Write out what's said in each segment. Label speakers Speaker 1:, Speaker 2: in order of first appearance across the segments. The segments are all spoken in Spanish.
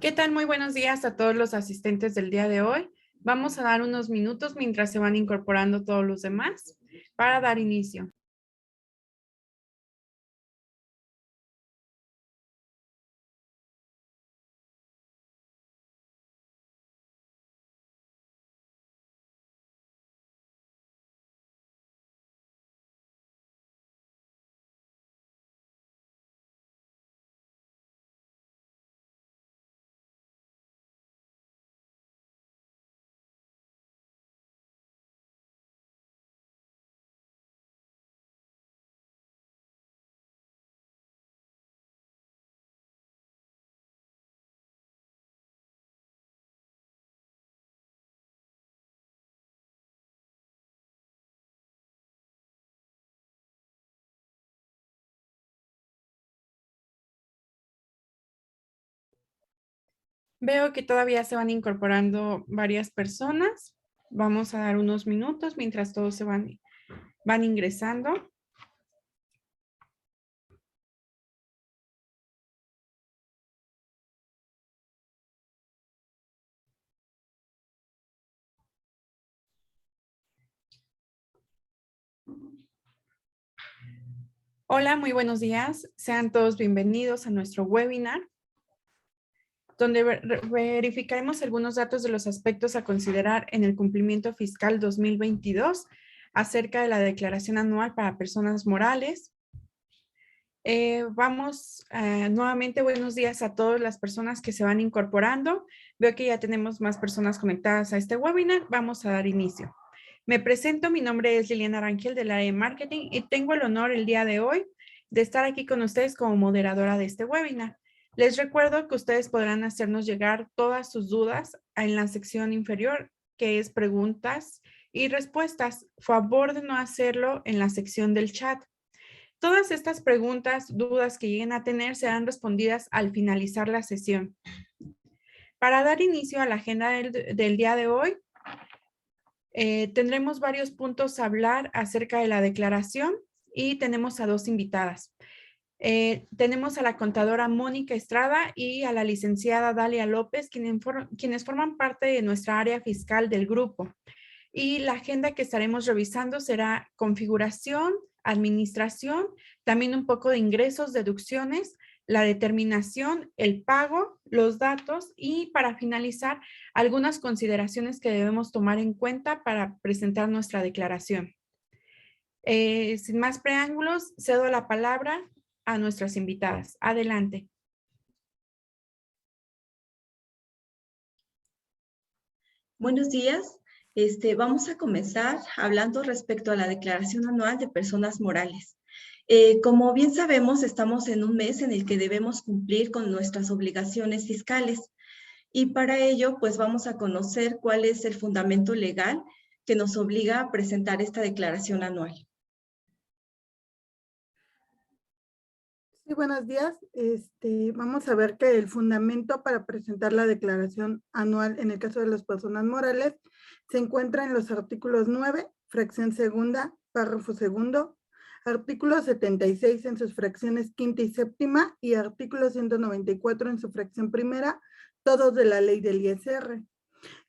Speaker 1: ¿Qué tal? Muy buenos días a todos los asistentes del día de hoy. Vamos a dar unos minutos mientras se van incorporando todos los demás para dar inicio. Veo que todavía se van incorporando varias personas. Vamos a dar unos minutos mientras todos van ingresando. Hola, muy buenos días. Sean todos bienvenidos a nuestro webinar, donde verificaremos algunos datos de los aspectos a considerar en el cumplimiento fiscal 2022 acerca de la declaración anual para personas morales. Nuevamente, buenos días a todas las personas que se van incorporando. Veo que ya tenemos más personas conectadas a este webinar. Vamos a dar inicio. Me presento, mi nombre es Liliana Rangel del área de marketing y tengo el honor el día de hoy de estar aquí con ustedes como moderadora de este webinar. Les recuerdo que ustedes podrán hacernos llegar todas sus dudas en la sección inferior, que es preguntas y respuestas. Favor de no hacerlo en la sección del chat. Todas estas preguntas, dudas que lleguen a tener serán respondidas al finalizar la sesión. Para dar inicio a la agenda del día de hoy, tendremos varios puntos a hablar acerca de la declaración y tenemos a dos invitadas. Tenemos a la contadora Mónica Estrada y a la licenciada Dalia López, quienes forman parte de nuestra área fiscal del grupo. Y la agenda que estaremos revisando será configuración, administración, también un poco de ingresos, deducciones, la determinación, el pago, los datos y para finalizar, algunas consideraciones que debemos tomar en cuenta para presentar nuestra declaración. Sin más preámbulos, cedo la palabra a nuestras invitadas. Adelante.
Speaker 2: Buenos días. Vamos a comenzar hablando respecto a la declaración anual de personas morales. Como bien sabemos, estamos en un mes en el que debemos cumplir con nuestras obligaciones fiscales y para ello, pues vamos a conocer cuál es el fundamento legal que nos obliga a presentar esta declaración anual.
Speaker 3: Sí, buenos días. Vamos a ver que el fundamento para presentar la declaración anual en el caso de las personas morales se encuentra en los artículos 9, fracción segunda, párrafo segundo, artículo 76 en sus fracciones quinta y séptima y artículo 194 en su fracción primera, todos de la ley del ISR.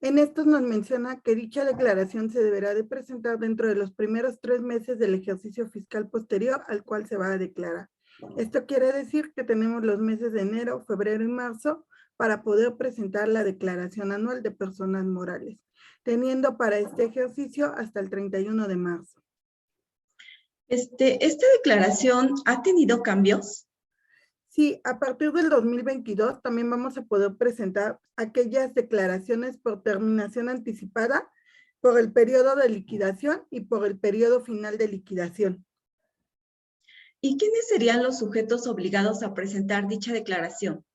Speaker 3: En estos nos menciona que dicha declaración se deberá de presentar dentro de los primeros 3 meses del ejercicio fiscal posterior al cual se va a declarar. Esto quiere decir que tenemos los meses de enero, febrero y marzo para poder presentar la declaración anual de personas morales, teniendo para este ejercicio hasta el 31 de marzo.
Speaker 2: ¿Esta declaración ha tenido cambios?
Speaker 3: Sí, a partir del 2022 también vamos a poder presentar aquellas declaraciones por terminación anticipada, por el periodo de liquidación y por el periodo final de liquidación.
Speaker 2: ¿Y quiénes serían los sujetos obligados a presentar dicha declaración?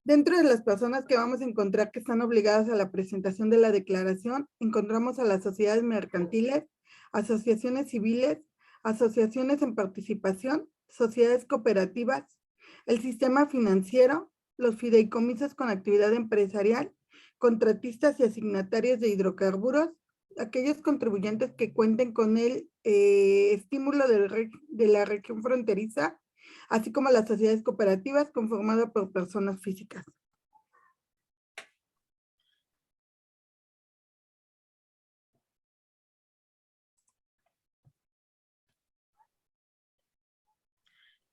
Speaker 3: Dentro de las personas que vamos a encontrar que están obligadas a la presentación de la declaración, encontramos a las sociedades mercantiles, asociaciones civiles, asociaciones en participación, sociedades cooperativas, el sistema financiero, los fideicomisos con actividad empresarial, contratistas y asignatarios de hidrocarburos, aquellos contribuyentes que cuenten con el estímulo de la región fronteriza, así como las sociedades cooperativas conformadas por personas físicas.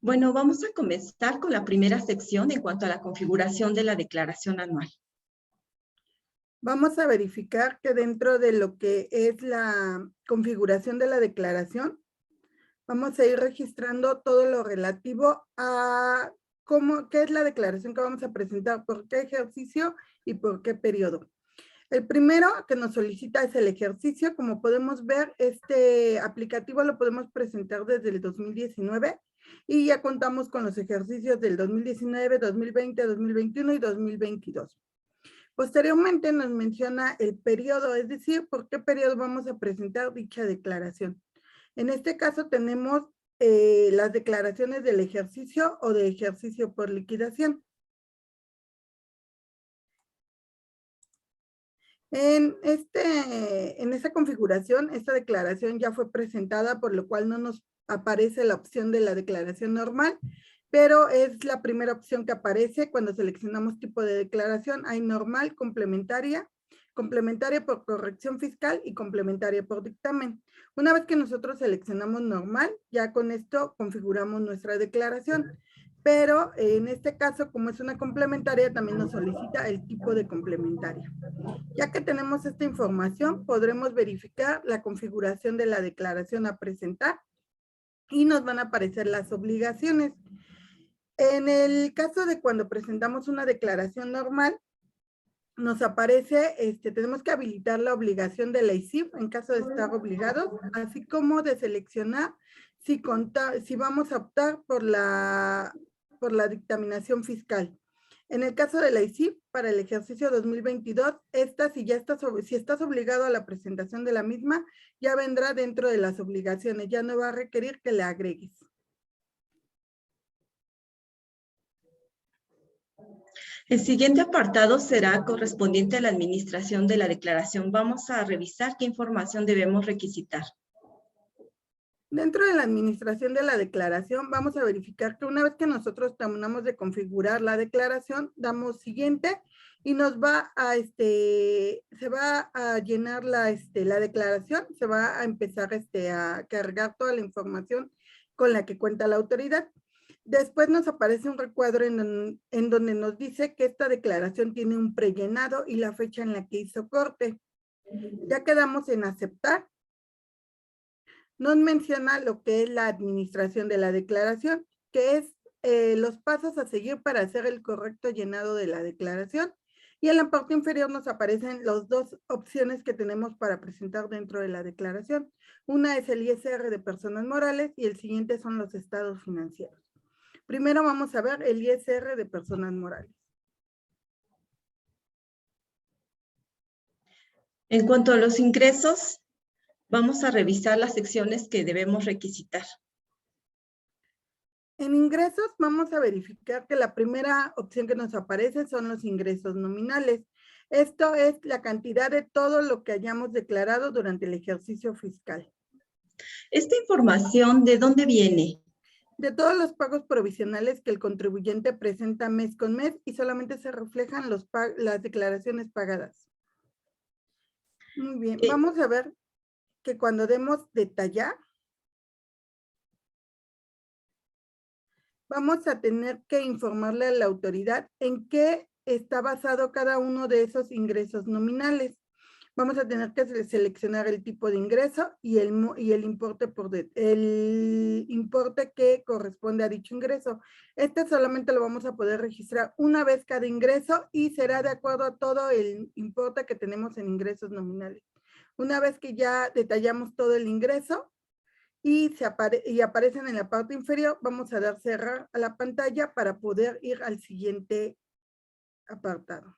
Speaker 2: Bueno, vamos a comenzar con la primera sección en cuanto a la configuración de la declaración anual.
Speaker 3: Vamos a verificar que dentro de lo que es la configuración de la declaración, vamos a ir registrando todo lo relativo a qué es la declaración que vamos a presentar, por qué ejercicio y por qué periodo. El primero que nos solicita es el ejercicio. Como podemos ver, este aplicativo lo podemos presentar desde el 2019 y ya contamos con los ejercicios del 2019, 2020, 2021 y 2022. Posteriormente nos menciona el periodo, es decir, por qué periodo vamos a presentar dicha declaración. En este caso tenemos las declaraciones del ejercicio o de ejercicio por liquidación. En esta configuración, esta declaración ya fue presentada, por lo cual no nos aparece la opción de la declaración normal, pero es la primera opción que aparece cuando seleccionamos tipo de declaración. Hay normal, complementaria, complementaria por corrección fiscal y complementaria por dictamen. Una vez que nosotros seleccionamos normal, ya con esto configuramos nuestra declaración. Pero en este caso, como es una complementaria, también nos solicita el tipo de complementaria. Ya que tenemos esta información, podremos verificar la configuración de la declaración a presentar y nos van a aparecer las obligaciones. En el caso de cuando presentamos una declaración normal, nos aparece, tenemos que habilitar la obligación de la ICIF en caso de estar obligados, así como de seleccionar si vamos a optar por la dictaminación fiscal. En el caso de la ICIF, para el ejercicio 2022, si estás obligado a la presentación de la misma, ya vendrá dentro de las obligaciones, ya no va a requerir que le agregues.
Speaker 2: El siguiente apartado será correspondiente a la administración de la declaración. Vamos a revisar qué información debemos requisitar.
Speaker 3: Dentro de la administración de la declaración, vamos a verificar que una vez que nosotros terminamos de configurar la declaración, damos siguiente y nos va a, se va a llenar la declaración, se va a empezar a cargar toda la información con la que cuenta la autoridad. Después nos aparece un recuadro en donde nos dice que esta declaración tiene un prellenado y la fecha en la que hizo corte. Ya quedamos en aceptar. Nos menciona lo que es la administración de la declaración, que es los pasos a seguir para hacer el correcto llenado de la declaración. Y en la parte inferior nos aparecen las dos opciones que tenemos para presentar dentro de la declaración. Una es el ISR de personas morales y el siguiente son los estados financieros. Primero vamos a ver el ISR de personas morales.
Speaker 2: En cuanto a los ingresos, vamos a revisar las secciones que debemos requisitar.
Speaker 3: En ingresos vamos a verificar que la primera opción que nos aparece son los ingresos nominales. Esto es la cantidad de todo lo que hayamos declarado durante el ejercicio fiscal.
Speaker 2: ¿Esta información de dónde viene?
Speaker 3: De todos los pagos provisionales que el contribuyente presenta mes con mes y solamente se reflejan las declaraciones pagadas. Muy bien, vamos a ver que cuando demos detallar, vamos a tener que informarle a la autoridad en qué está basado cada uno de esos ingresos nominales. Vamos a tener que seleccionar el tipo de ingreso y el importe que corresponde a dicho ingreso. Este solamente lo vamos a poder registrar una vez cada ingreso y será de acuerdo a todo el importe que tenemos en ingresos nominales. Una vez que ya detallamos todo el ingreso y aparecen en la parte inferior, vamos a dar cerrar a la pantalla para poder ir al siguiente apartado.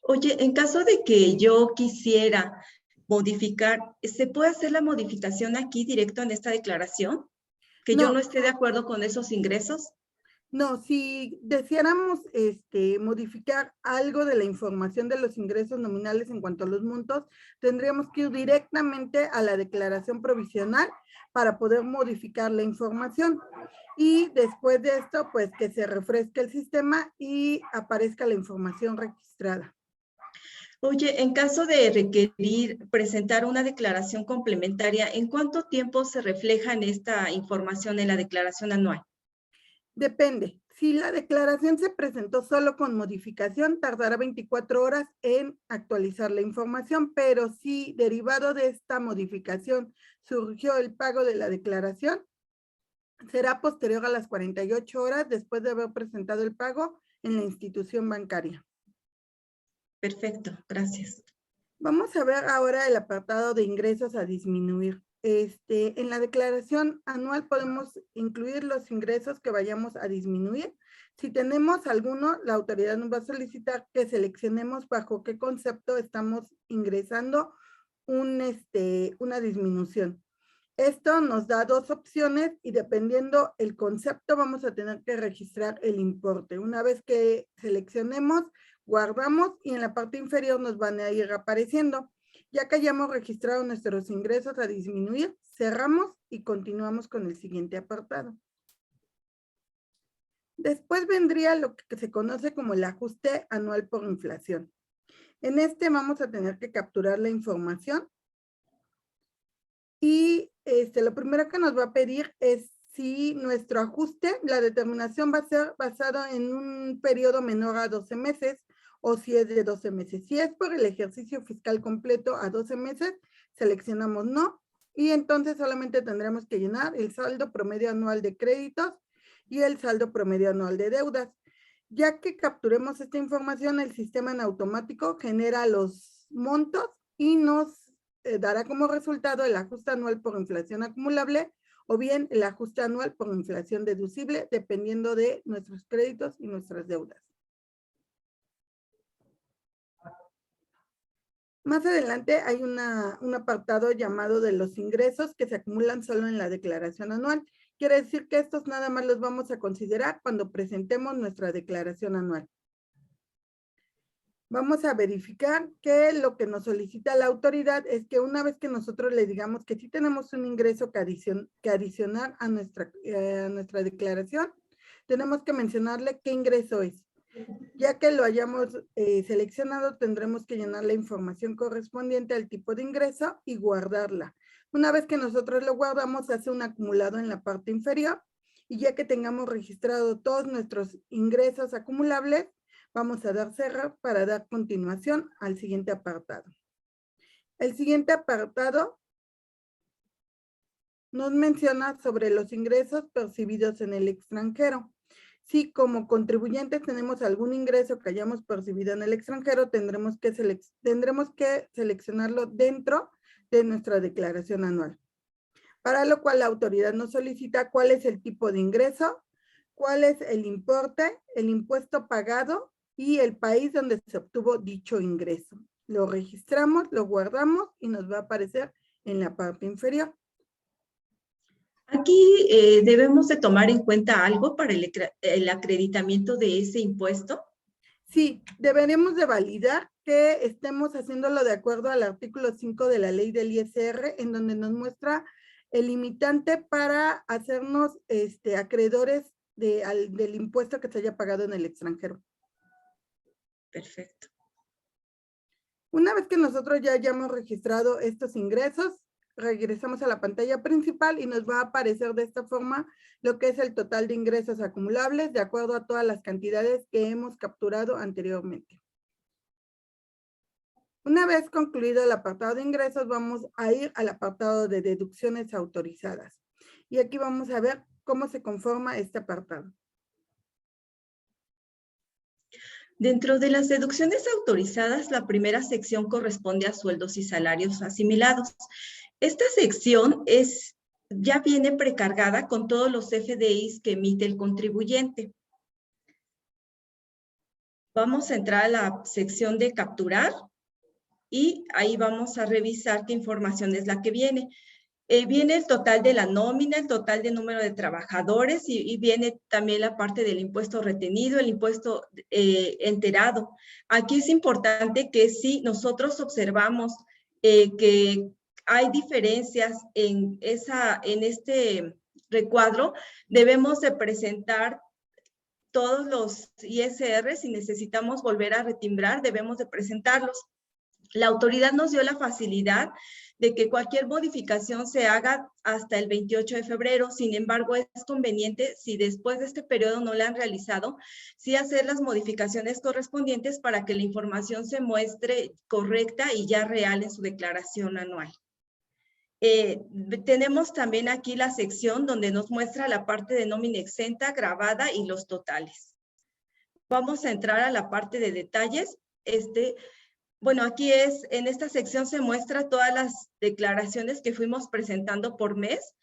Speaker 2: Oye, en caso de que yo quisiera modificar, ¿se puede hacer la modificación aquí directo en esta declaración? ¿Que yo no esté de acuerdo con esos ingresos?
Speaker 3: No, si deseáramos modificar algo de la información de los ingresos nominales en cuanto a los montos, tendríamos que ir directamente a la declaración provisional para poder modificar la información. Y después de esto, pues que se refresque el sistema y aparezca la información registrada.
Speaker 2: Oye, en caso de requerir presentar una declaración complementaria, ¿en cuánto tiempo se refleja esta información en la declaración anual?
Speaker 3: Depende. Si la declaración se presentó solo con modificación, tardará 24 horas en actualizar la información, pero si derivado de esta modificación surgió el pago de la declaración, será posterior a las 48 horas después de haber presentado el pago en la institución bancaria.
Speaker 2: Perfecto, gracias.
Speaker 3: Vamos a ver ahora el apartado de ingresos a disminuir. En la declaración anual podemos incluir los ingresos que vayamos a disminuir. Si tenemos alguno, la autoridad nos va a solicitar que seleccionemos bajo qué concepto estamos ingresando una disminución. Esto nos da dos opciones y dependiendo el concepto vamos a tener que registrar el importe. Una vez que seleccionemos, guardamos y en la parte inferior nos van a ir apareciendo. Ya que hayamos registrado nuestros ingresos a disminuir, cerramos y continuamos con el siguiente apartado. Después vendría lo que se conoce como el ajuste anual por inflación. En vamos a tener que capturar la información y lo primero que nos va a pedir es si nuestro ajuste, la determinación va a ser basado en un periodo menor a 12 meses o si es de 12 meses. Si es por el ejercicio fiscal completo a 12 meses, seleccionamos no y entonces solamente tendremos que llenar el saldo promedio anual de créditos y el saldo promedio anual de deudas. Ya que capturemos esta información, el sistema en automático genera los montos y nos dará como resultado el ajuste anual por inflación acumulable o bien el ajuste anual por inflación deducible, dependiendo de nuestros créditos y nuestras deudas. Más adelante hay un apartado llamado de los ingresos que se acumulan solo en la declaración anual. Quiere decir que estos nada más los vamos a considerar cuando presentemos nuestra declaración anual. Vamos a verificar que lo que nos solicita la autoridad es que una vez que nosotros le digamos que sí tenemos un ingreso que adicionar a nuestra declaración, tenemos que mencionarle qué ingreso es. Ya que lo hayamos seleccionado, tendremos que llenar la información correspondiente al tipo de ingreso y guardarla. Una vez que nosotros lo guardamos, se hace un acumulado en la parte inferior y ya que tengamos registrado todos nuestros ingresos acumulables, vamos a dar cerrar para dar continuación al siguiente apartado. El siguiente apartado nos menciona sobre los ingresos percibidos en el extranjero. Si como contribuyentes tenemos algún ingreso que hayamos percibido en el extranjero, tendremos que seleccionarlo dentro de nuestra declaración anual. Para lo cual la autoridad nos solicita cuál es el tipo de ingreso, cuál es el importe, el impuesto pagado y el país donde se obtuvo dicho ingreso. Lo registramos, lo guardamos y nos va a aparecer en la parte inferior.
Speaker 2: Aquí debemos de tomar en cuenta algo para el acreditamiento de ese impuesto.
Speaker 3: Sí, deberemos de validar que estemos haciéndolo de acuerdo al artículo 5 de la ley del ISR, en donde nos muestra el limitante para hacernos acreedores del impuesto que se haya pagado en el extranjero.
Speaker 2: Perfecto.
Speaker 3: Una vez que nosotros ya hayamos registrado estos ingresos, regresamos a la pantalla principal y nos va a aparecer de esta forma lo que es el total de ingresos acumulables de acuerdo a todas las cantidades que hemos capturado anteriormente. Una vez concluido el apartado de ingresos, vamos a ir al apartado de deducciones autorizadas. Y aquí vamos a ver cómo se conforma este apartado.
Speaker 2: Dentro de las deducciones autorizadas, la primera sección corresponde a sueldos y salarios asimilados. Esta sección ya viene precargada con todos los FDIs que emite el contribuyente. Vamos a entrar a la sección de capturar y ahí vamos a revisar qué información es la que viene. Viene el total de la nómina, el total de número de trabajadores y viene también la parte del impuesto retenido, el impuesto enterado. Aquí es importante que si nosotros observamos que hay diferencias en este recuadro, debemos de presentar todos los ISR. Si necesitamos volver a retimbrar, debemos de presentarlos. La autoridad nos dio la facilidad de que cualquier modificación se haga hasta el 28 de febrero. Sin embargo, es conveniente, si después de este periodo no la han realizado, sí hacer las modificaciones correspondientes para que la información se muestre correcta y ya real en su declaración anual. Tenemos también aquí la sección donde nos muestra la parte de nómina exenta, gravada y los totales. Vamos a entrar a la parte de detalles. Bueno, aquí en esta sección se muestra todas las declaraciones que fuimos presentando por mes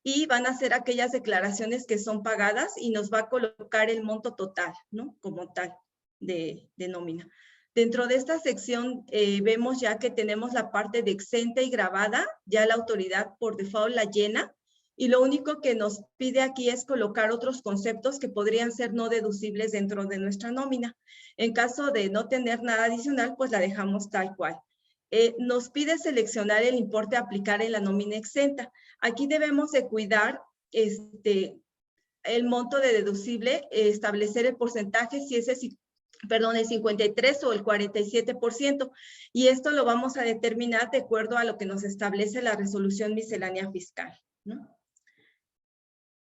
Speaker 2: y van a ser aquellas declaraciones que son pagadas y nos va a colocar el monto total, ¿no? Como tal de nómina. Dentro de esta sección vemos ya que tenemos la parte de exenta y gravada, ya la autoridad por default la llena, y lo único que nos pide aquí es colocar otros conceptos que podrían ser no deducibles dentro de nuestra nómina. En caso de no tener nada adicional, pues la dejamos tal cual. Nos pide seleccionar el importe a aplicar en la nómina exenta. Aquí debemos de cuidar el monto de deducible, establecer el porcentaje, si es el 53 o el 47%, y esto lo vamos a determinar de acuerdo a lo que nos establece la resolución miscelánea fiscal, ¿no?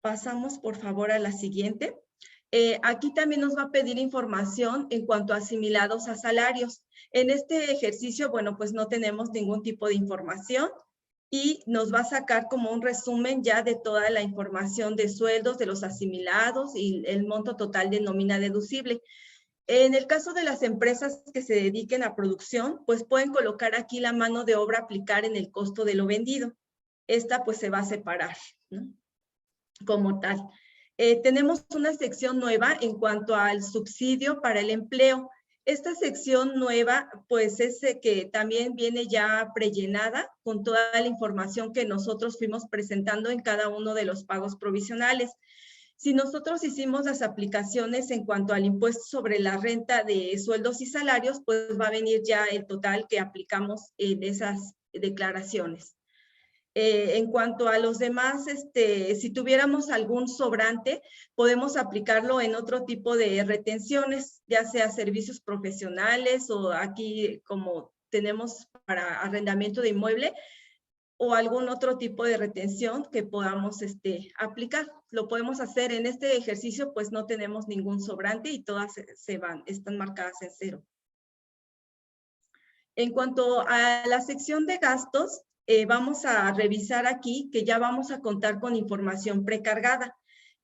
Speaker 2: Pasamos, por favor, a la siguiente. Aquí también nos va a pedir información en cuanto a asimilados a salarios. En este ejercicio, bueno, pues no tenemos ningún tipo de información y nos va a sacar como un resumen ya de toda la información de sueldos, de los asimilados y el monto total de nómina deducible. En el caso de las empresas que se dediquen a producción, pues pueden colocar aquí la mano de obra a aplicar en el costo de lo vendido. Esta pues se va a separar, ¿no? Como tal. Tenemos una sección nueva en cuanto al subsidio para el empleo. Esta sección nueva, pues es que también viene ya prellenada con toda la información que nosotros fuimos presentando en cada uno de los pagos provisionales. Si nosotros hicimos las aplicaciones en cuanto al impuesto sobre la renta de sueldos y salarios, pues va a venir ya el total que aplicamos en esas declaraciones. En cuanto a los demás, si tuviéramos algún sobrante, podemos aplicarlo en otro tipo de retenciones, ya sea servicios profesionales o aquí como tenemos para arrendamiento de inmueble o algún otro tipo de retención que podamos aplicar. Lo podemos hacer en este ejercicio, pues no tenemos ningún sobrante y todas están marcadas en 0. En cuanto a la sección de gastos, vamos a revisar aquí que ya vamos a contar con información precargada.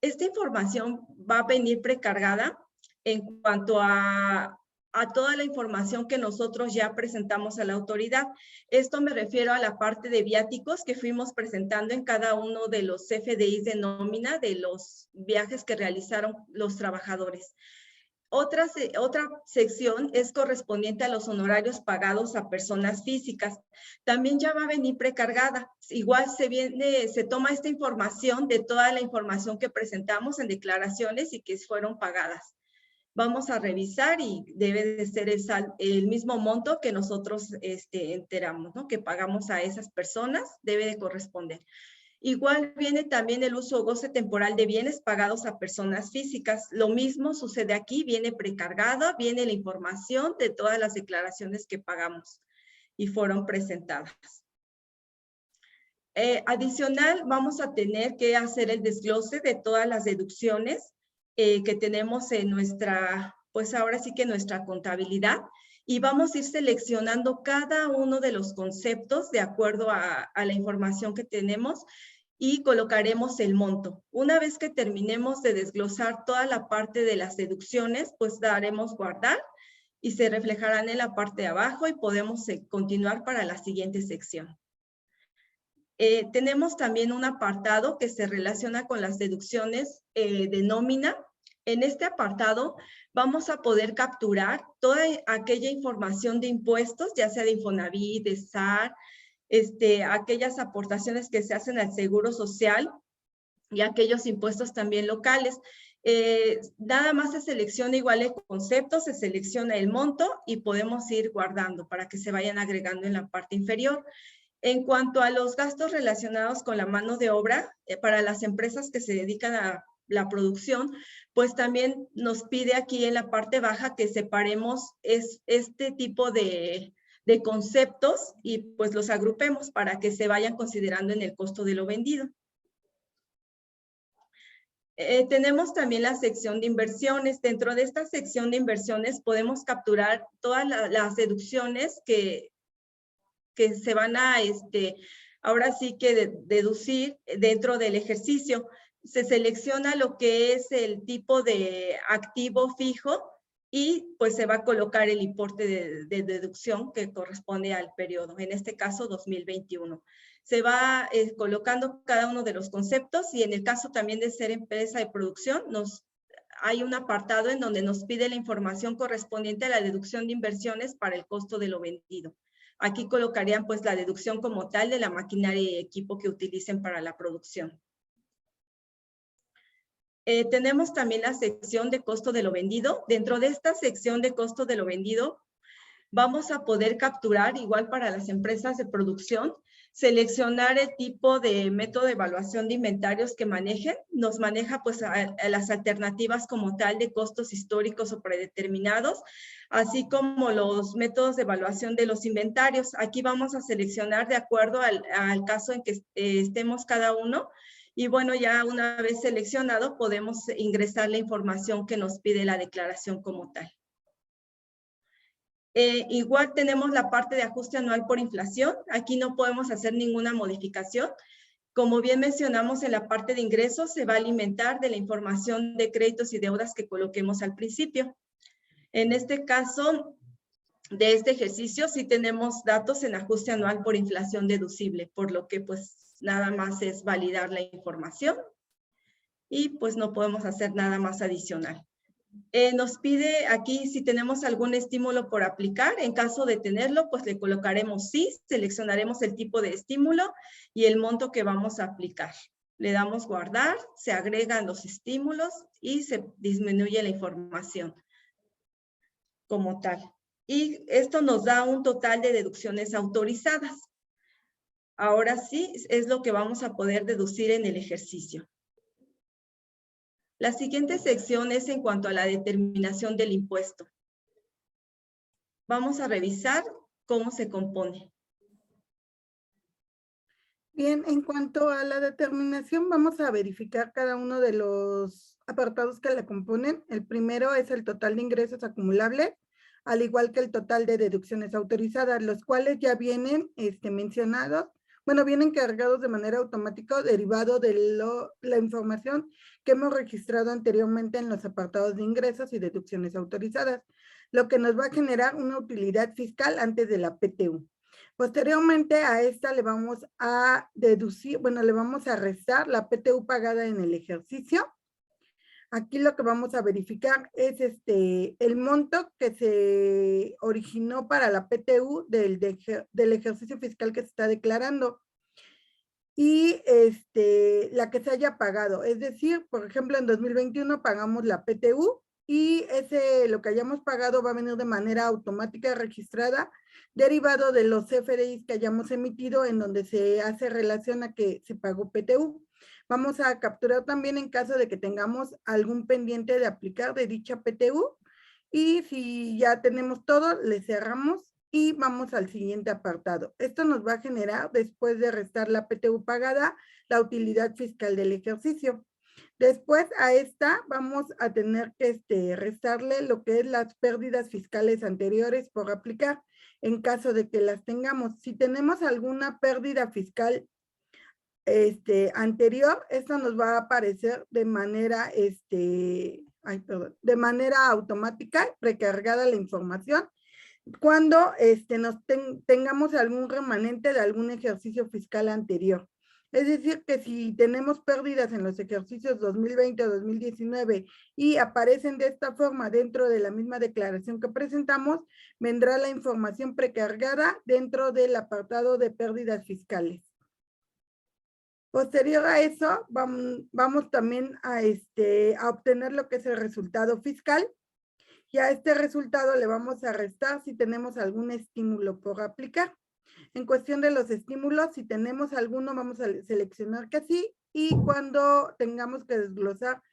Speaker 2: Esta información va a venir precargada en cuanto a toda la información que nosotros ya presentamos a la autoridad. Esto me refiero a la parte de viáticos que fuimos presentando en cada uno de los CFDIs de nómina de los viajes que realizaron los trabajadores. Otra sección es correspondiente a los honorarios pagados a personas físicas. También ya va a venir precargada. Igual se toma esta información de toda la información que presentamos en declaraciones y que fueron pagadas. Vamos a revisar y debe de ser el mismo monto que nosotros enteramos, ¿no? Que pagamos a esas personas, debe de corresponder. Igual viene también el uso o goce temporal de bienes pagados a personas físicas. Lo mismo sucede aquí, viene precargada, viene la información de todas las declaraciones que pagamos y fueron presentadas. Adicional, vamos a tener que hacer el desglose de todas las deducciones que tenemos en nuestra, pues ahora sí que nuestra contabilidad, y vamos a ir seleccionando cada uno de los conceptos de acuerdo a la información que tenemos y colocaremos el monto. Una vez que terminemos de desglosar toda la parte de las deducciones, pues daremos guardar y se reflejarán en la parte de abajo y podemos continuar para la siguiente sección. Tenemos también un apartado que se relaciona con las deducciones de nómina. En este apartado vamos a poder capturar toda aquella información de impuestos, ya sea de Infonavit, de SAR, aquellas aportaciones que se hacen al Seguro Social y aquellos impuestos también locales. Nada más se selecciona igual el concepto, se selecciona el monto y podemos ir guardando para que se vayan agregando en la parte inferior. En cuanto a los gastos relacionados con la mano de obra, para las empresas que se dedican a la producción, pues también nos pide aquí en la parte baja que separemos este tipo de de conceptos y pues los agrupemos para que se vayan considerando en el costo de lo vendido. Tenemos también la sección de inversiones. Dentro de esta sección de inversiones podemos capturar todas las deducciones que se van a, ahora sí que deducir dentro del ejercicio. Se selecciona lo que es el tipo de activo fijo y pues se va a colocar el importe de deducción que corresponde al periodo, en este caso 2021. Se va colocando cada uno de los conceptos y en el caso también de ser empresa de producción, hay un apartado en donde nos pide la información correspondiente a la deducción de inversiones para el costo de lo vendido. Aquí colocarían pues la deducción como tal de la maquinaria y equipo que utilicen para la producción. Tenemos también la sección de costo de lo vendido. Dentro de esta sección de costo de lo vendido, vamos a poder capturar, igual para las empresas de producción, seleccionar el tipo de método de evaluación de inventarios que manejen. Nos maneja pues a las alternativas como tal de costos históricos o predeterminados, así como los métodos de evaluación de los inventarios. Aquí vamos a seleccionar de acuerdo al caso en que estemos cada uno. Y bueno, ya una vez seleccionado, podemos ingresar la información que nos pide la declaración como tal. Igual tenemos la parte de ajuste anual por inflación. Aquí no podemos hacer ninguna modificación. Como bien mencionamos, en la parte de ingresos se va a alimentar de la información de créditos y deudas que coloquemos al principio. En este caso, de este ejercicio, sí tenemos datos en ajuste anual por inflación deducible, por lo que pues nada más es validar la información y pues no podemos hacer nada más adicional. Nos pide aquí si tenemos algún estímulo por aplicar. En caso de tenerlo, pues le colocaremos sí, seleccionaremos el tipo de estímulo y el monto que vamos a aplicar. Le damos guardar, se agregan los estímulos y se disminuye la información como tal. Y esto nos da un total de deducciones autorizadas. Ahora sí, es lo que vamos a poder deducir en el ejercicio. La siguiente sección es en cuanto a la determinación del impuesto. Vamos a revisar cómo se compone.
Speaker 3: Bien, en cuanto a la determinación, vamos a verificar cada uno de los apartados que la componen. El primero es el total de ingresos acumulables, al igual que el total de deducciones autorizadas, los cuales ya vienen mencionados. Bueno, vienen cargados de manera automática derivado de la información que hemos registrado anteriormente en los apartados de ingresos y deducciones autorizadas, lo que nos va a generar una utilidad fiscal antes de la PTU. Posteriormente a esta le vamos a deducir, bueno, le vamos a restar la PTU pagada en el ejercicio. Aquí lo que vamos a verificar es el monto que se originó para la PTU del ejercicio fiscal que se está declarando y la que se haya pagado. Es decir, por ejemplo, en 2021 pagamos la PTU y lo que hayamos pagado va a venir de manera automática registrada, derivado de los CFDIs que hayamos emitido en donde se hace relación a que se pagó PTU. Vamos a capturar también en caso de que tengamos algún pendiente de aplicar de dicha PTU y si ya tenemos todo, le cerramos y vamos al siguiente apartado. Esto nos va a generar, después de restar la PTU pagada, la utilidad fiscal del ejercicio. Después a esta vamos a tener que restarle lo que es las pérdidas fiscales anteriores por aplicar en caso de que las tengamos. Si tenemos alguna pérdida fiscal anterior, esta nos va a aparecer de manera, de manera automática, precargada la información, cuando tengamos algún remanente de algún ejercicio fiscal anterior. Es decir, que si tenemos pérdidas en los ejercicios 2020 o 2019 y aparecen de esta forma dentro de la misma declaración que presentamos, vendrá la información precargada dentro del apartado de pérdidas fiscales. Posterior a eso, vamos también a obtener lo que es el resultado fiscal. Y a este resultado le vamos a restar si tenemos algún estímulo por aplicar. En cuestión de los estímulos, si tenemos alguno, vamos a seleccionar que sí. Y cuando tengamos que desglosar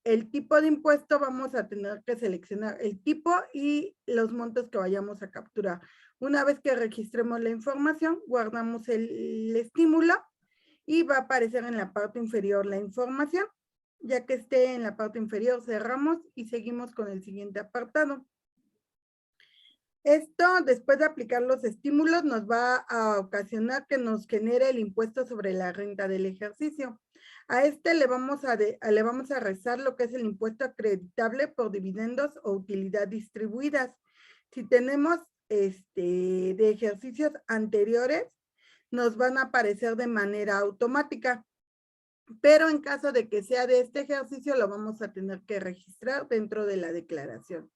Speaker 3: el tipo de impuesto, vamos a tener que seleccionar el tipo y los montos que vayamos a capturar. Una vez que registremos la información, guardamos el estímulo y va a aparecer en la parte inferior la información. Ya que esté en la parte inferior, cerramos y seguimos con el siguiente apartado. Esto, después de aplicar los estímulos, nos va a ocasionar que nos genere el impuesto sobre la renta del ejercicio. A este le vamos a restar lo que es el impuesto acreditable por dividendos o utilidad distribuidas. Si tenemos de ejercicios anteriores, nos van a aparecer de manera automática. Pero en caso de que sea de este ejercicio, lo vamos a tener que registrar dentro de la declaración.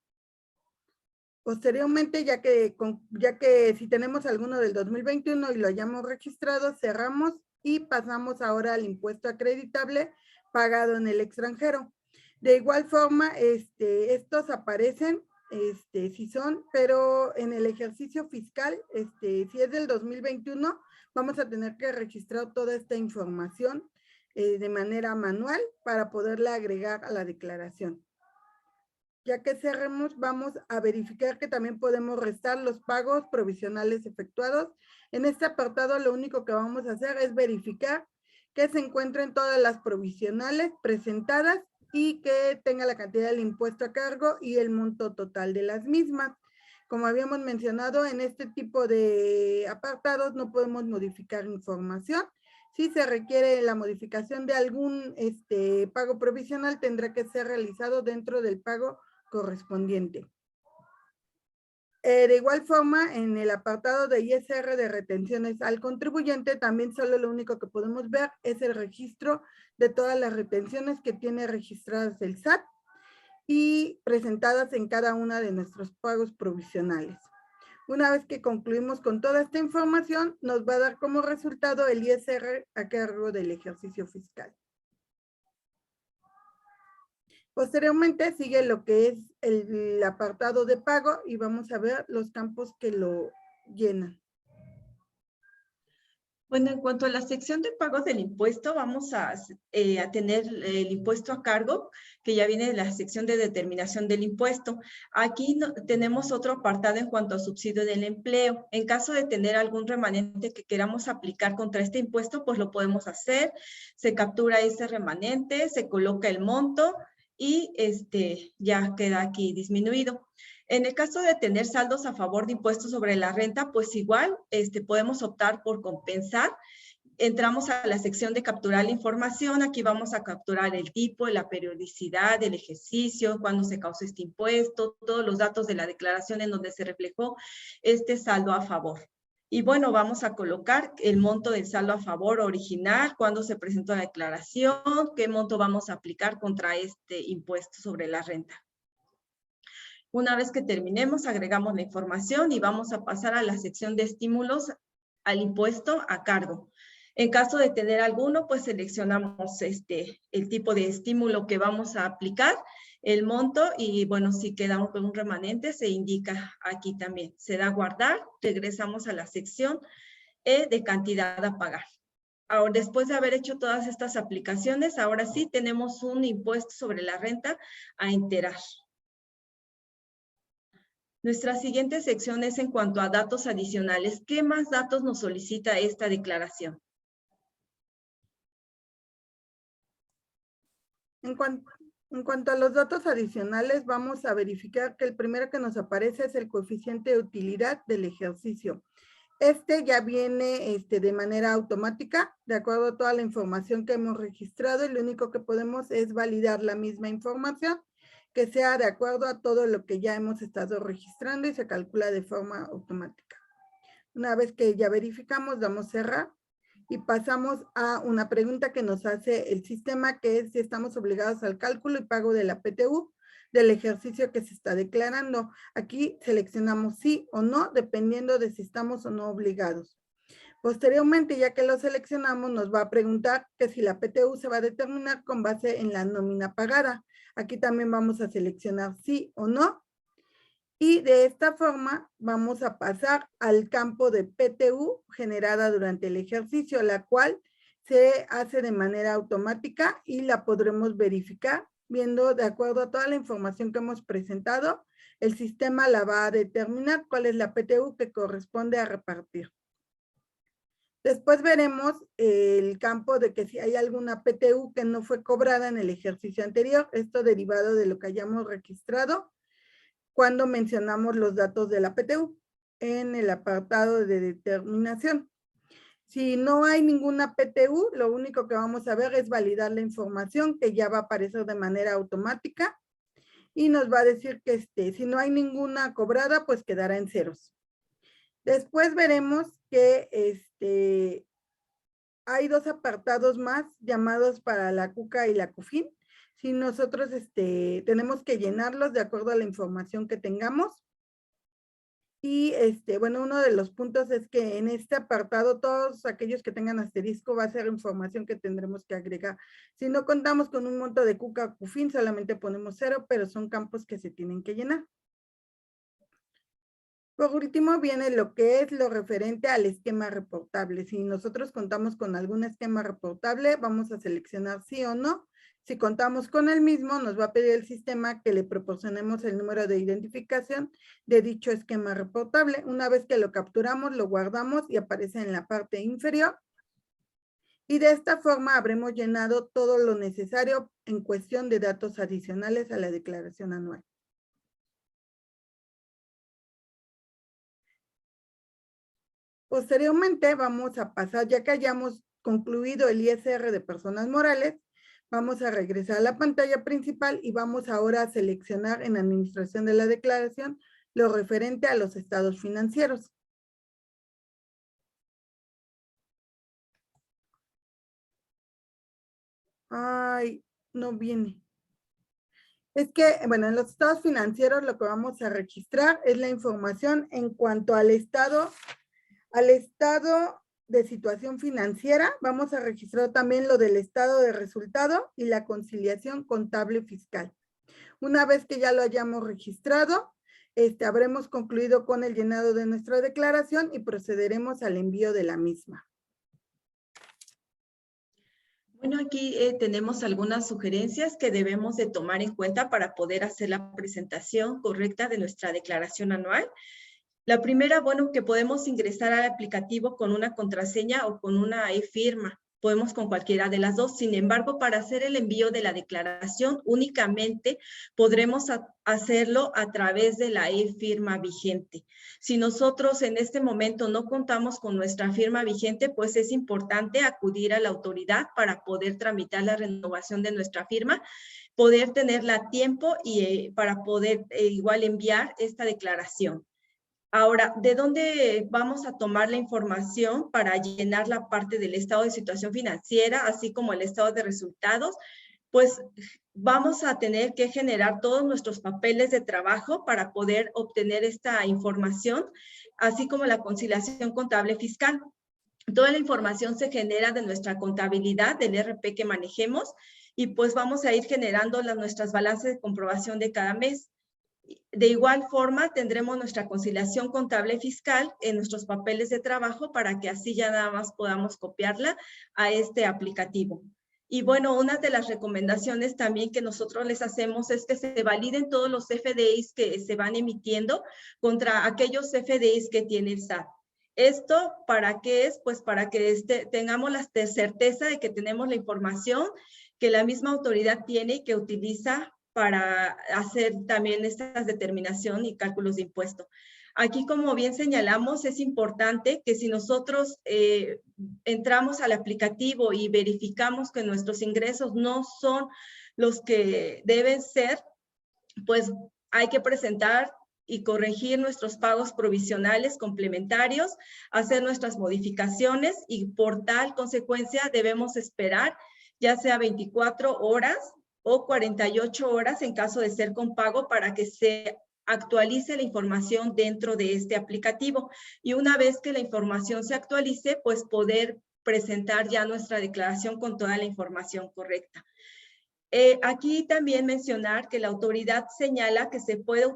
Speaker 3: Posteriormente, ya que si tenemos alguno del 2021 y lo hayamos registrado, cerramos y pasamos ahora al impuesto acreditable pagado en el extranjero. De igual forma, estos aparecen, si son, pero en el ejercicio fiscal, si es del 2021, vamos a tener que registrar toda esta información de manera manual para poderla agregar a la declaración. Ya que cerremos, vamos a verificar que también podemos restar los pagos provisionales efectuados. En este apartado, lo único que vamos a hacer es verificar que se encuentren todas las provisionales presentadas y que tenga la cantidad del impuesto a cargo y el monto total de las mismas. Como habíamos mencionado, en este tipo de apartados no podemos modificar información. Si se requiere la modificación de algún pago provisional, tendrá que ser realizado dentro del pago correspondiente. De igual forma, en el apartado de ISR de retenciones al contribuyente, también solo lo único que podemos ver es el registro de todas las retenciones que tiene registradas el SAT y presentadas en cada una de nuestros pagos provisionales. Una vez que concluimos con toda esta información, nos va a dar como resultado el ISR a cargo del ejercicio fiscal. Posteriormente sigue lo que es el apartado de pago y vamos a ver los campos que lo llenan.
Speaker 2: Bueno, en cuanto a la sección de pagos del impuesto, vamos a tener el impuesto a cargo, que ya viene de la sección de determinación del impuesto. Aquí tenemos otro apartado en cuanto a subsidio del empleo. En caso de tener algún remanente que queramos aplicar contra este impuesto, pues lo podemos hacer. Se captura ese remanente, se coloca el monto y ya queda aquí disminuido. En el caso de tener saldos a favor de impuestos sobre la renta, pues igual podemos optar por compensar. Entramos a la sección de capturar la información. Aquí vamos a capturar el tipo, la periodicidad, el ejercicio, cuándo se causó este impuesto, todos los datos de la declaración en donde se reflejó este saldo a favor. Y bueno, vamos a colocar el monto del saldo a favor original, cuándo se presentó la declaración, qué monto vamos a aplicar contra este impuesto sobre la renta. Una vez que terminemos, agregamos la información y vamos a pasar a la sección de estímulos al impuesto a cargo. En caso de tener alguno, pues seleccionamos el tipo de estímulo que vamos a aplicar, el monto y bueno, si quedamos con un remanente, se indica aquí también. Se da a guardar, regresamos a la sección de cantidad a pagar. Ahora, después de haber hecho todas estas aplicaciones, ahora sí tenemos un impuesto sobre la renta a enterar. Nuestra siguiente sección es en cuanto a datos adicionales. ¿Qué más datos nos solicita esta declaración?
Speaker 3: En cuanto a los datos adicionales, vamos a verificar que el primero que nos aparece es el coeficiente de utilidad del ejercicio. Este ya viene de manera automática, de acuerdo a toda la información que hemos registrado, y lo único que podemos es validar la misma información que sea de acuerdo a todo lo que ya hemos estado registrando y se calcula de forma automática. Una vez que ya verificamos, damos cerrar y pasamos a una pregunta que nos hace el sistema, que es si estamos obligados al cálculo y pago de la PTU del ejercicio que se está declarando. Aquí seleccionamos sí o no, dependiendo de si estamos o no obligados. Posteriormente, ya que lo seleccionamos, nos va a preguntar que si la PTU se va a determinar con base en la nómina pagada. Aquí también vamos a seleccionar sí o no. Y de esta forma vamos a pasar al campo de PTU generada durante el ejercicio, la cual se hace de manera automática y la podremos verificar viendo de acuerdo a toda la información que hemos presentado, el sistema la va a determinar cuál es la PTU que corresponde a repartir. Después veremos el campo de que si hay alguna PTU que no fue cobrada en el ejercicio anterior, esto derivado de lo que hayamos registrado cuando mencionamos los datos de la PTU en el apartado de determinación. Si no hay ninguna PTU, lo único que vamos a ver es validar la información que ya va a aparecer de manera automática y nos va a decir que si no hay ninguna cobrada, pues quedará en ceros. Después veremos que hay dos apartados más llamados para la CUCA y la CUFIN. Si nosotros tenemos que llenarlos de acuerdo a la información que tengamos. Y bueno, uno de los puntos es que en este apartado todos aquellos que tengan asterisco va a ser información que tendremos que agregar. Si no contamos con un monto de CUCA o CUFIN, solamente ponemos 0, pero son campos que se tienen que llenar. Por último, viene lo que es lo referente al esquema reportable. Si nosotros contamos con algún esquema reportable, vamos a seleccionar sí o no. Si contamos con el mismo, nos va a pedir el sistema que le proporcionemos el número de identificación de dicho esquema reportable. Una vez que lo capturamos, lo guardamos y aparece en la parte inferior. Y de esta forma habremos llenado todo lo necesario en cuestión de datos adicionales a la declaración anual. Posteriormente vamos a pasar, ya que hayamos concluido el ISR de personas morales, vamos a regresar a la pantalla principal y vamos ahora a seleccionar en administración de la declaración lo referente a los estados financieros. Ay, no viene. Es que, bueno, en los estados financieros lo que vamos a registrar es la información en cuanto al estado de situación financiera. Vamos a registrar también lo del estado de resultado y la conciliación contable fiscal. Una vez que ya lo hayamos registrado, habremos concluido con el llenado de nuestra declaración y procederemos al envío de la misma.
Speaker 2: Bueno, aquí tenemos algunas sugerencias que debemos de tomar en cuenta para poder hacer la presentación correcta de nuestra declaración anual. La primera, bueno, que podemos ingresar al aplicativo con una contraseña o con una e-firma. Podemos con cualquiera de las dos. Sin embargo, para hacer el envío de la declaración, únicamente podremos hacerlo a través de la e-firma vigente. Si nosotros en este momento no contamos con nuestra firma vigente, pues es importante acudir a la autoridad para poder tramitar la renovación de nuestra firma, poder tenerla a tiempo y para poder igual enviar esta declaración. Ahora, ¿de dónde vamos a tomar la información para llenar la parte del estado de situación financiera, así como el estado de resultados? Pues vamos a tener que generar todos nuestros papeles de trabajo para poder obtener esta información, así como la conciliación contable fiscal. Toda la información se genera de nuestra contabilidad, del RP que manejemos, y pues vamos a ir generando nuestras balances de comprobación de cada mes. De igual forma, tendremos nuestra conciliación contable fiscal en nuestros papeles de trabajo para que así ya nada más podamos copiarla a este aplicativo. Y bueno, una de las recomendaciones también que nosotros les hacemos es que se validen todos los FDIs que se van emitiendo contra aquellos FDIs que tiene el SAT. ¿Esto para qué es? Pues para que tengamos la certeza de que tenemos la información que la misma autoridad tiene y que utiliza para hacer también esta determinación y cálculos de impuesto. Aquí, como bien señalamos, es importante que si nosotros entramos al aplicativo y verificamos que nuestros ingresos no son los que deben ser, pues hay que presentar y corregir nuestros pagos provisionales complementarios, hacer nuestras modificaciones y por tal consecuencia debemos esperar ya sea 24 horas o 48 horas en caso de ser con pago para que se actualice la información dentro de este aplicativo. Y una vez que la información se actualice, pues poder presentar ya nuestra declaración con toda la información correcta. Aquí también mencionar que la autoridad señala que se puede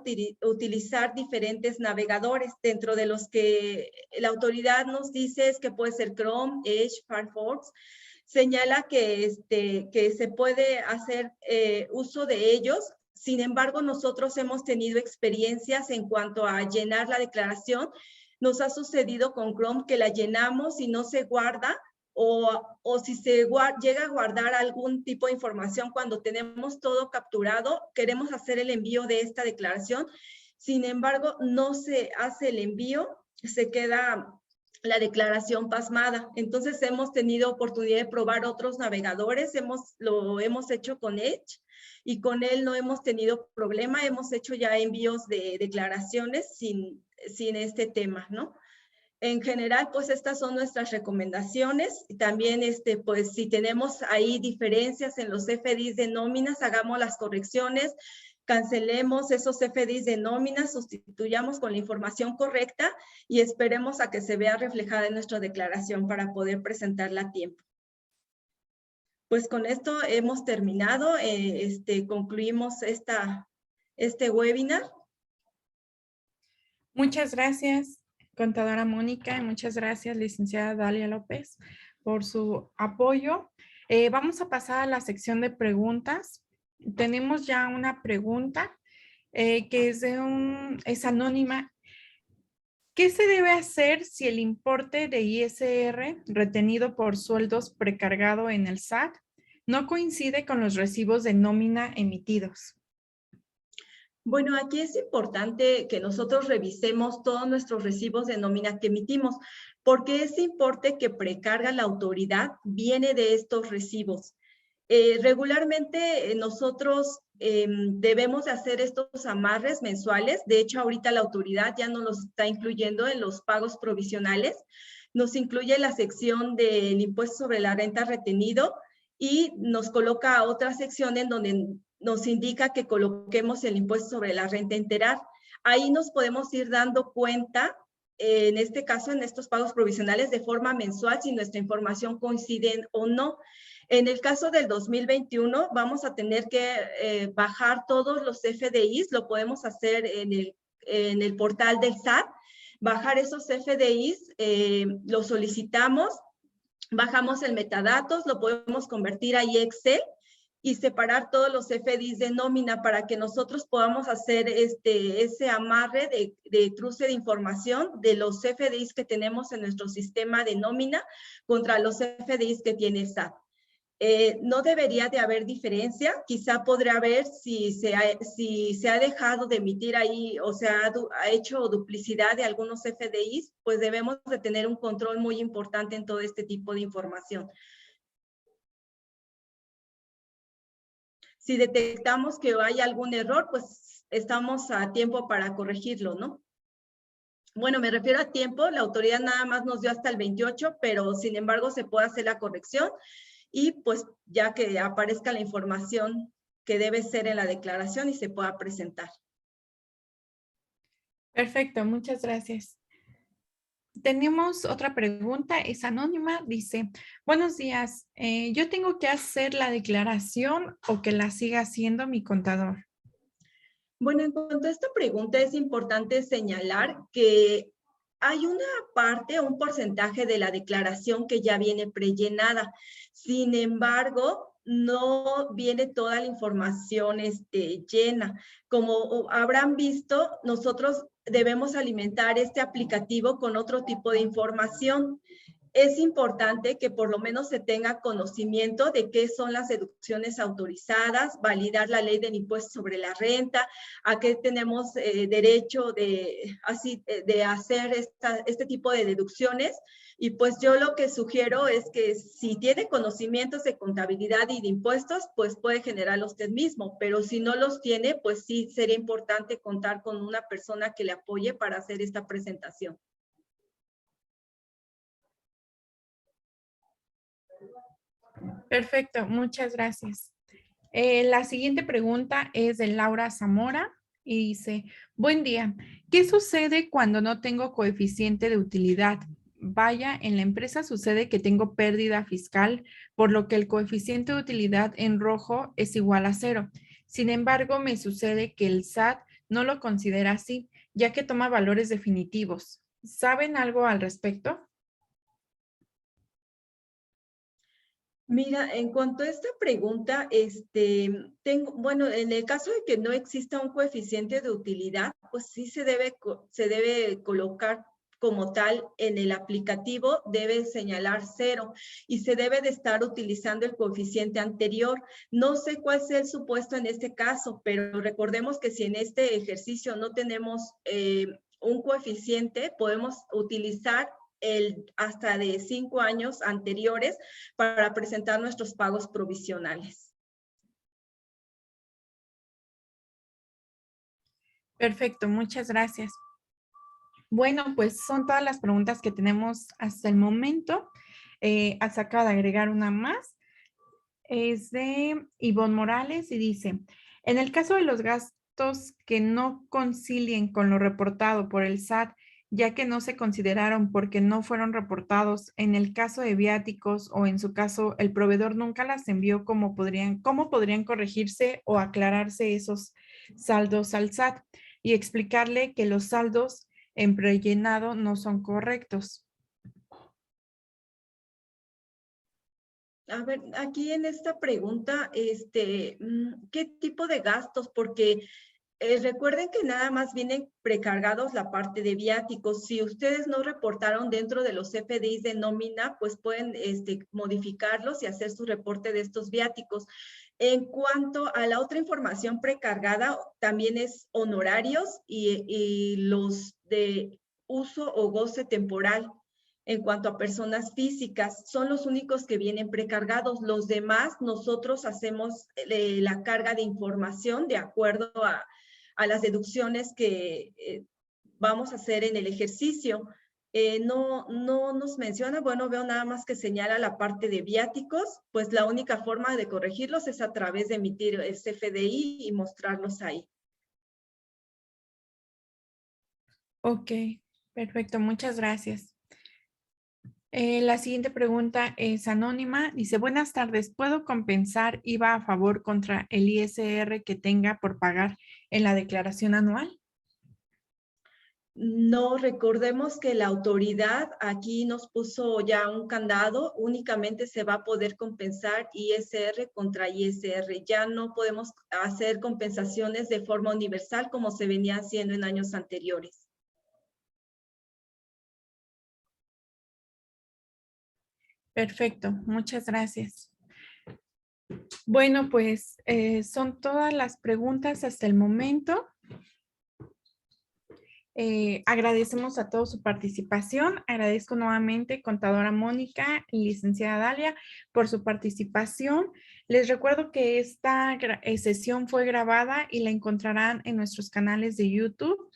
Speaker 2: utilizar diferentes navegadores, dentro de los que la autoridad nos dice es que puede ser Chrome, Edge, Firefox. señala que se puede hacer uso de ellos. Sin embargo, nosotros hemos tenido experiencias en cuanto a llenar la declaración. Nos ha sucedido con Chrome que la llenamos y no se guarda, o si se llega a guardar algún tipo de información cuando tenemos todo capturado, queremos hacer el envío de esta declaración. Sin embargo, no se hace el envío, se queda la declaración pasmada. Entonces hemos tenido oportunidad de probar otros navegadores, lo hemos hecho con Edge y con él no hemos tenido problema, hemos hecho ya envíos de declaraciones sin este tema, ¿no? En general, pues estas son nuestras recomendaciones. Y también, pues si tenemos ahí diferencias en los FDIs de nóminas, hagamos las correcciones, cancelemos esos FDIs de nóminas, sustituyamos con la información correcta y esperemos a que se vea reflejada en nuestra declaración para poder presentarla a tiempo. Pues con esto hemos terminado, concluimos este webinar.
Speaker 1: Muchas gracias, contadora Mónica, y muchas gracias, licenciada Dalia López, por su apoyo. Vamos a pasar a la sección de preguntas. Tenemos ya una pregunta que es anónima. ¿Qué se debe hacer si el importe de ISR retenido por sueldos precargado en el SAT no coincide con los recibos de nómina emitidos?
Speaker 2: Bueno, aquí es importante que nosotros revisemos todos nuestros recibos de nómina que emitimos, porque ese importe que precarga la autoridad viene de estos recibos. Regularmente nosotros debemos de hacer estos amarres mensuales. De hecho, ahorita la autoridad ya nos los está incluyendo en los pagos provisionales. Nos incluye la sección del impuesto sobre la renta retenido y nos coloca a otra sección en donde nos indica que coloquemos el impuesto sobre la renta integral. Ahí nos podemos ir dando cuenta, en este caso, en estos pagos provisionales de forma mensual, si nuestra información coincide o no. En el caso del 2021, vamos a tener que bajar todos los FDIs, lo podemos hacer en el portal del SAT, bajar esos FDIs, los solicitamos, bajamos el metadatos, lo podemos convertir a Excel y separar todos los FDIs de nómina para que nosotros podamos hacer ese amarre de cruce de información de los FDIs que tenemos en nuestro sistema de nómina contra los FDIs que tiene SAT. No debería de haber diferencia, quizá podría haber si se ha dejado de emitir ahí o se ha hecho duplicidad de algunos FDIs, pues debemos de tener un control muy importante en todo este tipo de información. Si detectamos que hay algún error, pues estamos a tiempo para corregirlo, ¿no? Bueno, me refiero a tiempo, la autoridad nada más nos dio hasta el 28, pero sin embargo se puede hacer la corrección y pues ya que aparezca la información que debe ser en la declaración y se pueda presentar.
Speaker 1: Perfecto, muchas gracias. Tenemos otra pregunta, es anónima, dice, buenos días, ¿yo tengo que hacer la declaración o que la siga haciendo mi contador?
Speaker 2: Bueno, en cuanto a esta pregunta es importante señalar que hay una parte, un porcentaje de la declaración que ya viene prellenada. Sin embargo, no viene toda la información llena. Como habrán visto, nosotros debemos alimentar este aplicativo con otro tipo de información. Es importante que por lo menos se tenga conocimiento de qué son las deducciones autorizadas, validar la ley del impuesto sobre la renta, a qué tenemos derecho de hacer este tipo de deducciones. Y pues yo lo que sugiero es que si tiene conocimientos de contabilidad y de impuestos, pues puede generarlos usted mismo, pero si no los tiene, pues sí sería importante contar con una persona que le apoye para hacer esta presentación.
Speaker 1: Perfecto, muchas gracias. La siguiente pregunta es de Laura Zamora y dice, buen día, ¿qué sucede cuando no tengo coeficiente de utilidad? Vaya, en la empresa sucede que tengo pérdida fiscal, por lo que el coeficiente de utilidad en rojo es igual a 0. Sin embargo, me sucede que el SAT no lo considera así, ya que toma valores definitivos. ¿Saben algo al respecto?
Speaker 2: Mira, en cuanto a esta pregunta, bueno, en el caso de que no exista un coeficiente de utilidad, pues sí se debe colocar como tal en el aplicativo, debe señalar 0 y se debe de estar utilizando el coeficiente anterior. No sé cuál sea el supuesto en este caso, pero recordemos que si en este ejercicio no tenemos un coeficiente, podemos utilizar hasta de 5 años anteriores para presentar nuestros pagos provisionales.
Speaker 1: Perfecto, muchas gracias. Bueno, pues son todas las preguntas que tenemos hasta el momento. Acaba de agregar una más. Es de Ivonne Morales y dice, en el caso de los gastos que no concilien con lo reportado por el SAT, ya que no se consideraron porque no fueron reportados, en el caso de viáticos o en su caso el proveedor nunca las envió, ¿cómo podrían corregirse o aclararse esos saldos al SAT? Y explicarle que los saldos en prellenado no son correctos.
Speaker 2: A ver, aquí en esta pregunta, ¿qué tipo de gastos? Porque recuerden que nada más vienen precargados la parte de viáticos. Si ustedes no reportaron dentro de los FDIs de nómina, pues pueden modificarlos y hacer su reporte de estos viáticos. En cuanto a la otra información precargada, también es honorarios y los de uso o goce temporal. En cuanto a personas físicas, son los únicos que vienen precargados. Los demás, nosotros hacemos la carga de información de acuerdo a las deducciones que vamos a hacer en el ejercicio. No nos menciona, bueno, veo nada más que señala la parte de viáticos, pues la única forma de corregirlos es a través de emitir el CFDI y mostrarlos ahí.
Speaker 1: Ok, perfecto, muchas gracias. La siguiente pregunta es anónima. Dice, buenas tardes, ¿puedo compensar IVA a favor contra el ISR que tenga por pagar en la declaración anual?
Speaker 2: No, recordemos que la autoridad aquí nos puso ya un candado, únicamente se va a poder compensar ISR contra ISR. Ya no podemos hacer compensaciones de forma universal como se venía haciendo en años anteriores.
Speaker 1: Perfecto, muchas gracias. Bueno, pues son todas las preguntas hasta el momento. Agradecemos a todos su participación. Agradezco nuevamente contadora Mónica y licenciada Dalia por su participación. Les recuerdo que esta sesión fue grabada y la encontrarán en nuestros canales de YouTube.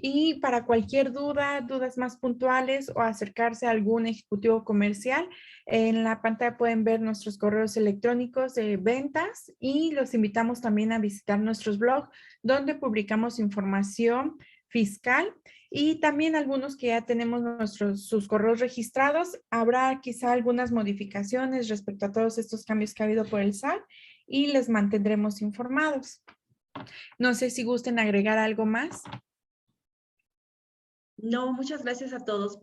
Speaker 1: Y para cualquier duda, dudas más puntuales o acercarse a algún ejecutivo comercial, en la pantalla pueden ver nuestros correos electrónicos de ventas y los invitamos también a visitar nuestros blogs donde publicamos información fiscal y también algunos que ya tenemos sus correos registrados. Habrá quizá algunas modificaciones respecto a todos estos cambios que ha habido por el SAT y les mantendremos informados. No sé si gusten agregar algo más.
Speaker 2: No, muchas gracias a todos.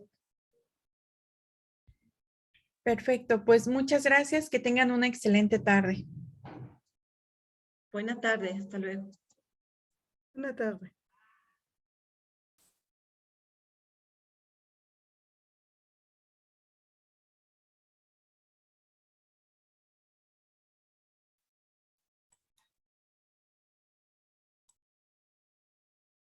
Speaker 1: Perfecto, pues muchas gracias. Que tengan una excelente tarde.
Speaker 2: Buena tarde, hasta luego.
Speaker 3: Buena tarde.